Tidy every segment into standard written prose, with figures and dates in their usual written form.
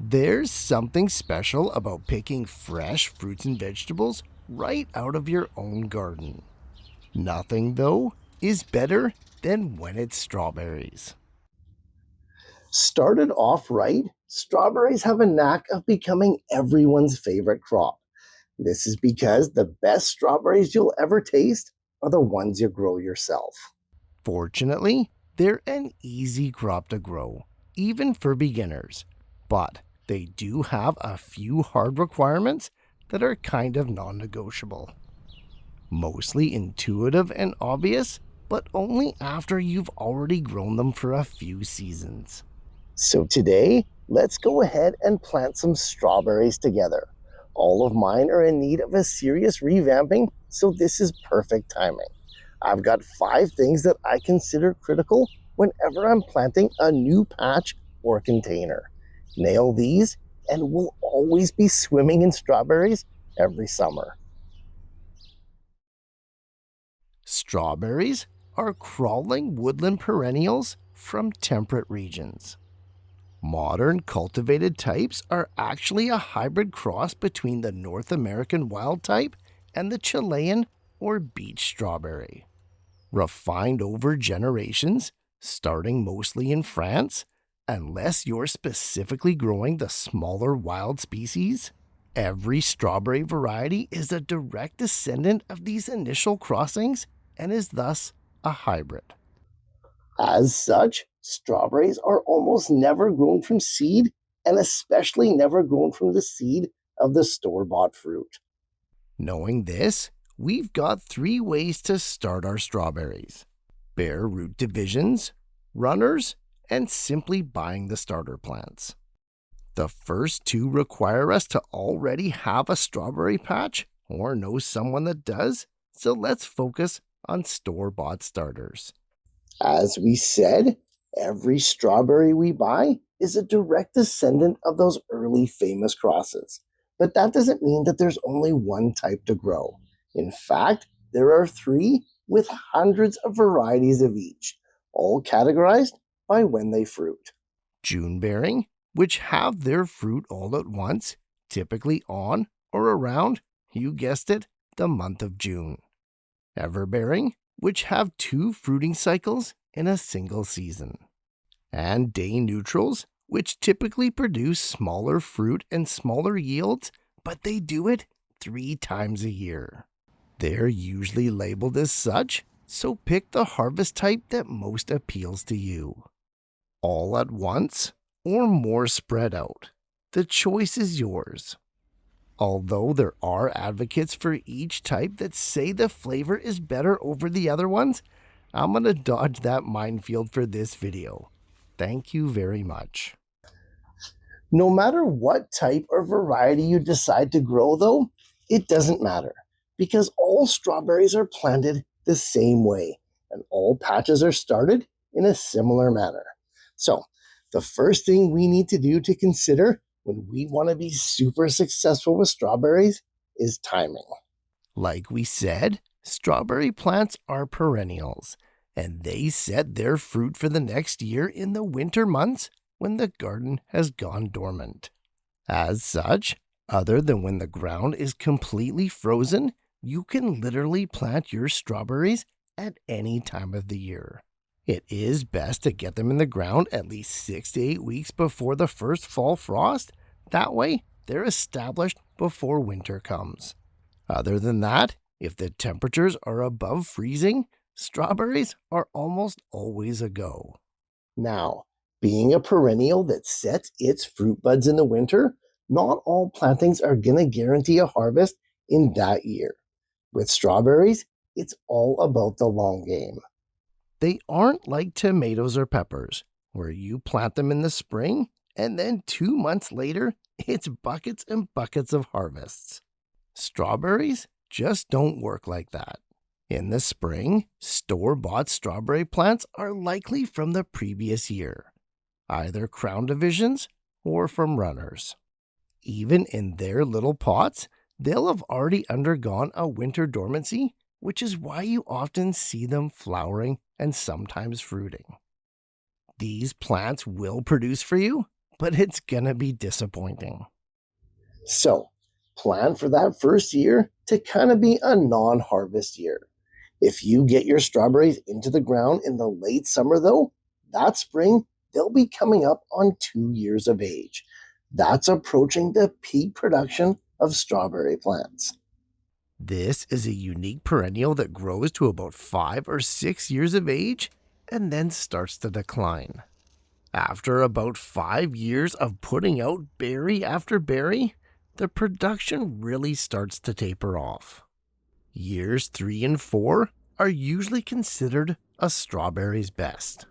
There's something special about picking fresh fruits and vegetables right out of your own garden. Nothing, though, is better than when it's strawberries. Started off right, strawberries have a knack of becoming everyone's favorite crop. This is because the best strawberries you'll ever taste are the ones you grow yourself. Fortunately, they're an easy crop to grow, even for beginners, but they do have a few hard requirements that are kind of non-negotiable. Mostly intuitive and obvious, but only after you've already grown them for a few seasons. So today, let's go ahead and plant some strawberries together. All of mine are in need of a serious revamping, so this is perfect timing. I've got 5 things that I consider critical whenever I'm planting a new patch or container. Nail these, and we'll always be swimming in strawberries every summer. Strawberries are crawling woodland perennials from temperate regions. Modern cultivated types are actually a hybrid cross between the North American wild type and the Chilean or beach strawberry. Refined over generations, starting mostly in France, unless you're specifically growing the smaller wild species. Every strawberry variety is a direct descendant of these initial crossings and is thus a hybrid. As such, strawberries are almost never grown from seed, and especially never grown from the seed of the store bought fruit. Knowing this, we've got 3 ways to start our strawberries: bare root divisions, runners, and simply buying the starter plants. The first 2 require us to already have a strawberry patch or know someone that does, so let's focus on store-bought starters. As we said, every strawberry we buy is a direct descendant of those early famous crosses. But that doesn't mean that there's only one type to grow. In fact, there are 3 with hundreds of varieties of each, all categorized by when they fruit. June bearing, which have their fruit all at once, typically on or around, you guessed it, the month of June. Everbearing, which have 2 fruiting cycles in a single season. And day neutrals, which typically produce smaller fruit and smaller yields, but they do it 3 times a year. They're usually labeled as such, so pick the harvest type that most appeals to you. All at once or more spread out. The choice is yours. Although there are advocates for each type that say the flavor is better over the other ones, I'm going to dodge that minefield for this video. Thank you very much. No matter what type or variety you decide to grow, though, it doesn't matter because all strawberries are planted the same way and all patches are started in a similar manner. So, the first thing we need to do to consider when we want to be super successful with strawberries is timing. Like we said, strawberry plants are perennials, and they set their fruit for the next year in the winter months when the garden has gone dormant. As such, other than when the ground is completely frozen, you can literally plant your strawberries at any time of the year. It is best to get them in the ground at least 6 to 8 weeks before the first fall frost. That way, they're established before winter comes. Other than that, if the temperatures are above freezing, strawberries are almost always a go. Now, being a perennial that sets its fruit buds in the winter, not all plantings are going to guarantee a harvest in that year. With strawberries, it's all about the long game. They aren't like tomatoes or peppers, where you plant them in the spring and then 2 months later, it's buckets and buckets of harvests. Strawberries just don't work like that. In the spring, store-bought strawberry plants are likely from the previous year, either crown divisions or from runners. Even in their little pots, they'll have already undergone a winter dormancy, which is why you often see them flowering and sometimes fruiting. These plants will produce for you, but it's gonna be disappointing. So, plan for that first year to kind of be a non harvest year. If you get your strawberries into the ground in the late summer, though, that spring they'll be coming up on 2 years of age. That's approaching the peak production of strawberry plants. This is a unique perennial that grows to about 5 or 6 years of age and then starts to decline. After about 5 years of putting out berry after berry, the production really starts to taper off. Years 3 and 4 are usually considered a strawberry's best.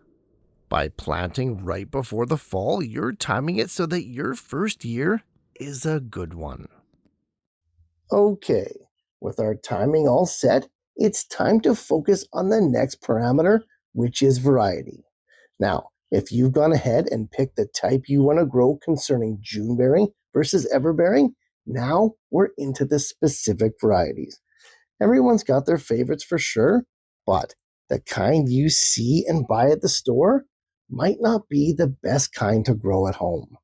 By planting right before the fall, you're timing it so that your first year is a good one. Okay, with our timing all set, it's time to focus on the next parameter, which is variety. Now, if you've gone ahead and picked the type you want to grow concerning June bearing versus everbearing, now we're into the specific varieties. Everyone's got their favorites for sure, but the kind you see and buy at the store might not be the best kind to grow at home.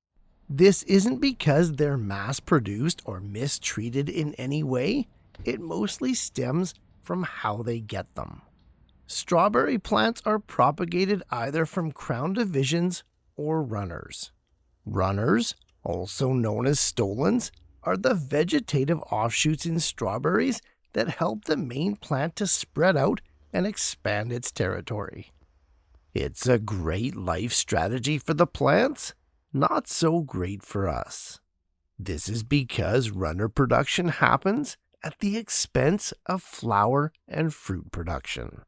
This isn't because they're mass produced or mistreated in any way, it mostly stems from how they get them. Strawberry plants are propagated either from crown divisions or runners. Runners, also known as stolons, are the vegetative offshoots in strawberries that help the main plant to spread out and expand its territory. It's a great life strategy for the plants, not so great for us. This is because runner production happens at the expense of flower and fruit production.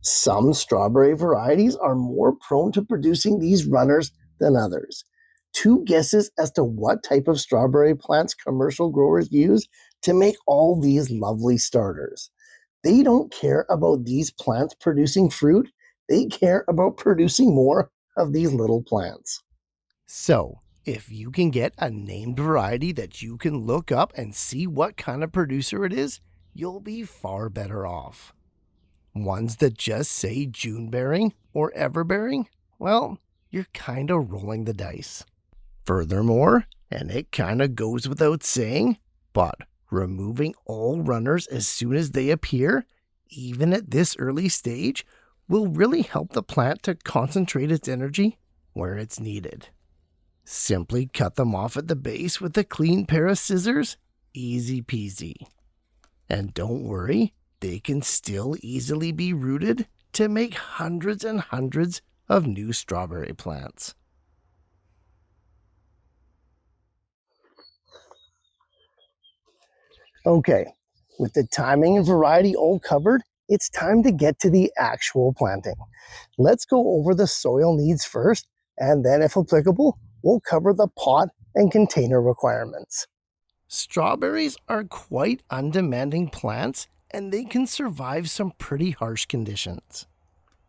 Some strawberry varieties are more prone to producing these runners than others. Two guesses as to what type of strawberry plants commercial growers use to make all these lovely starters. They don't care about these plants producing fruit, they care about producing more of these little plants. So, if you can get a named variety that you can look up and see what kind of producer it is, you'll be far better off. Ones that just say June bearing or ever bearing, well, you're kind of rolling the dice. Furthermore, and it kind of goes without saying, but removing all runners as soon as they appear, even at this early stage, will really help the plant to concentrate its energy where it's needed. Simply cut them off at the base with a clean pair of scissors, easy peasy. And don't worry, they can still easily be rooted to make hundreds and hundreds of new strawberry plants. Okay, with the timing and variety all covered, it's time to get to the actual planting. Let's go over the soil needs first, and then, if applicable, we'll cover the pot and container requirements. Strawberries are quite undemanding plants and they can survive some pretty harsh conditions.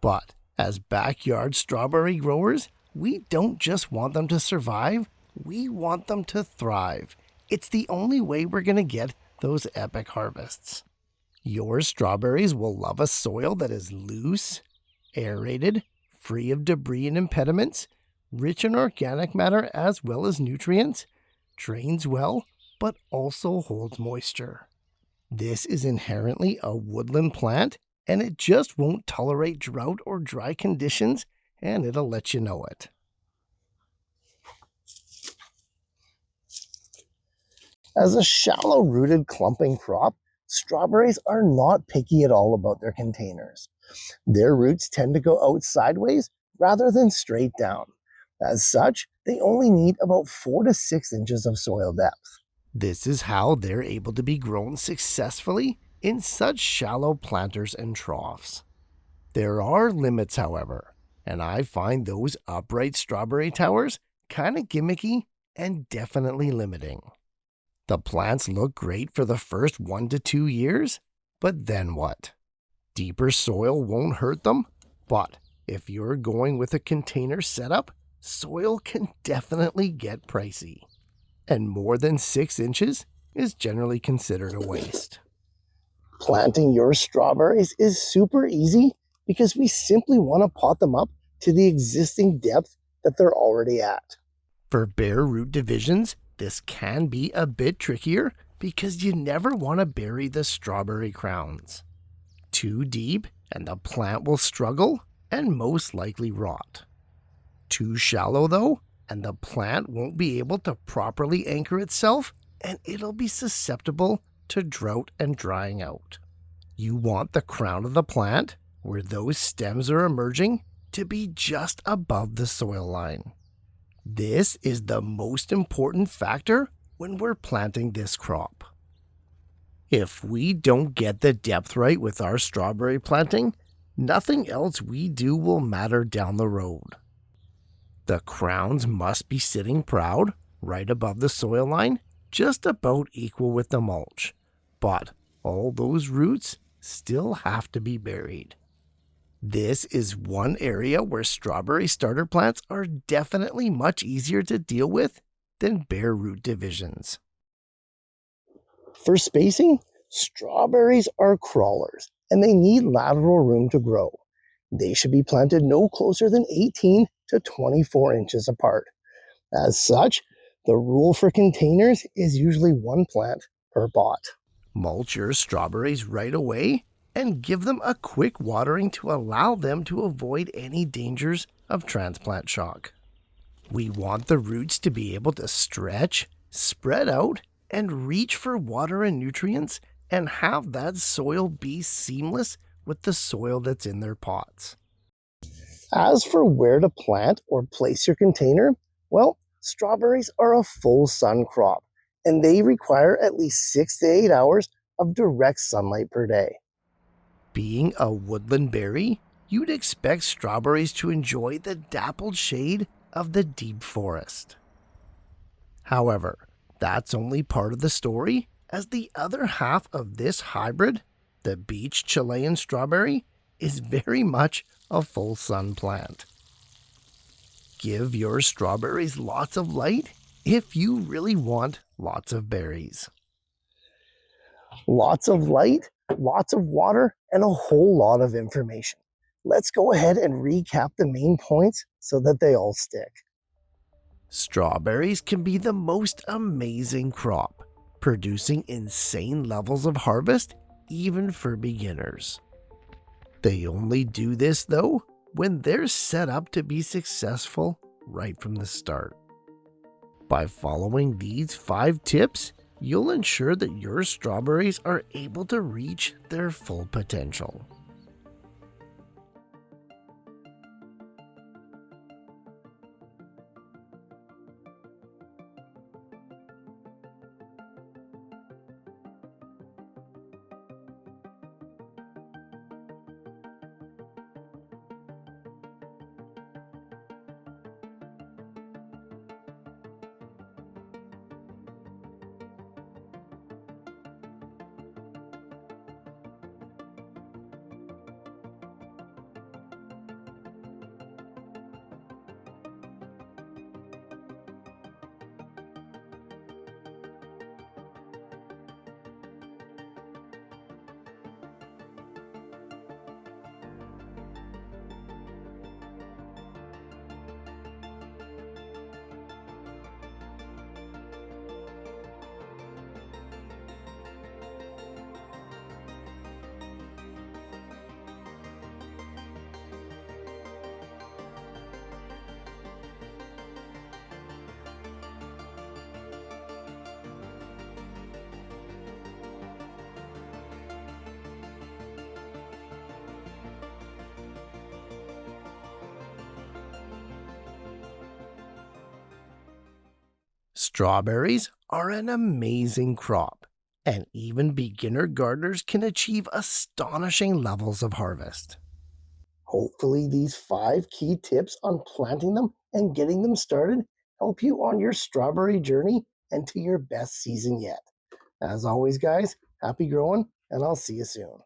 But as backyard strawberry growers, we don't just want them to survive, we want them to thrive. It's the only way we're going to get those epic harvests. Your strawberries will love a soil that is loose, aerated, free of debris and impediments, rich in organic matter as well as nutrients, drains well, but also holds moisture. This is inherently a woodland plant, and it just won't tolerate drought or dry conditions, and it'll let you know it. As a shallow rooted clumping crop, strawberries are not picky at all about their containers. Their roots tend to go out sideways rather than straight down. As such, they only need about 4 to 6 inches of soil depth. This is how they're able to be grown successfully in such shallow planters and troughs. There are limits, however, and I find those upright strawberry towers kind of gimmicky and definitely limiting. The plants look great for the first 1 to 2 years, but then what? Deeper soil won't hurt them, but if you're going with a container setup, soil can definitely get pricey. And more than 6 inches is generally considered a waste. Planting your strawberries is super easy because we simply want to pot them up to the existing depth that they're already at. For bare root divisions, this can be a bit trickier because you never want to bury the strawberry crowns. Too deep and the plant will struggle and most likely rot. Too shallow though, and the plant won't be able to properly anchor itself and it'll be susceptible to drought and drying out. You want the crown of the plant, where those stems are emerging, to be just above the soil line. This is the most important factor when we're planting this crop. If we don't get the depth right with our strawberry planting, nothing else we do will matter down the road. The crowns must be sitting proud, right above the soil line, just about equal with the mulch. But all those roots still have to be buried. This is one area where strawberry starter plants are definitely much easier to deal with than bare root divisions. For spacing, strawberries are crawlers and they need lateral room to grow. They should be planted no closer than 18 to 24 inches apart. As such, the rule for containers is usually one plant per pot. Mulch your strawberries right away and give them a quick watering to allow them to avoid any dangers of transplant shock. We want the roots to be able to stretch, spread out, and reach for water and nutrients and have that soil be seamless with the soil that's in their pots. As for where to plant or place your container, well, strawberries are a full sun crop and they require at least 6 to 8 hours of direct sunlight per day. Being a woodland berry, you'd expect strawberries to enjoy the dappled shade of the deep forest. However, that's only part of the story, as the other half of this hybrid, the beach Chilean strawberry, is very much a full sun plant. Give your strawberries lots of light if you really want lots of berries. Lots of light, lots of water, and a whole lot of information. Let's go ahead and recap the main points so that they all stick. Strawberries can be the most amazing crop, producing insane levels of harvest even for beginners. They only do this though when they're set up to be successful right from the start. By following these 5 tips, you'll ensure that your strawberries are able to reach their full potential. Strawberries are an amazing crop, and even beginner gardeners can achieve astonishing levels of harvest. Hopefully, these 5 key tips on planting them and getting them started help you on your strawberry journey and to your best season yet. As always, guys, happy growing, and I'll see you soon.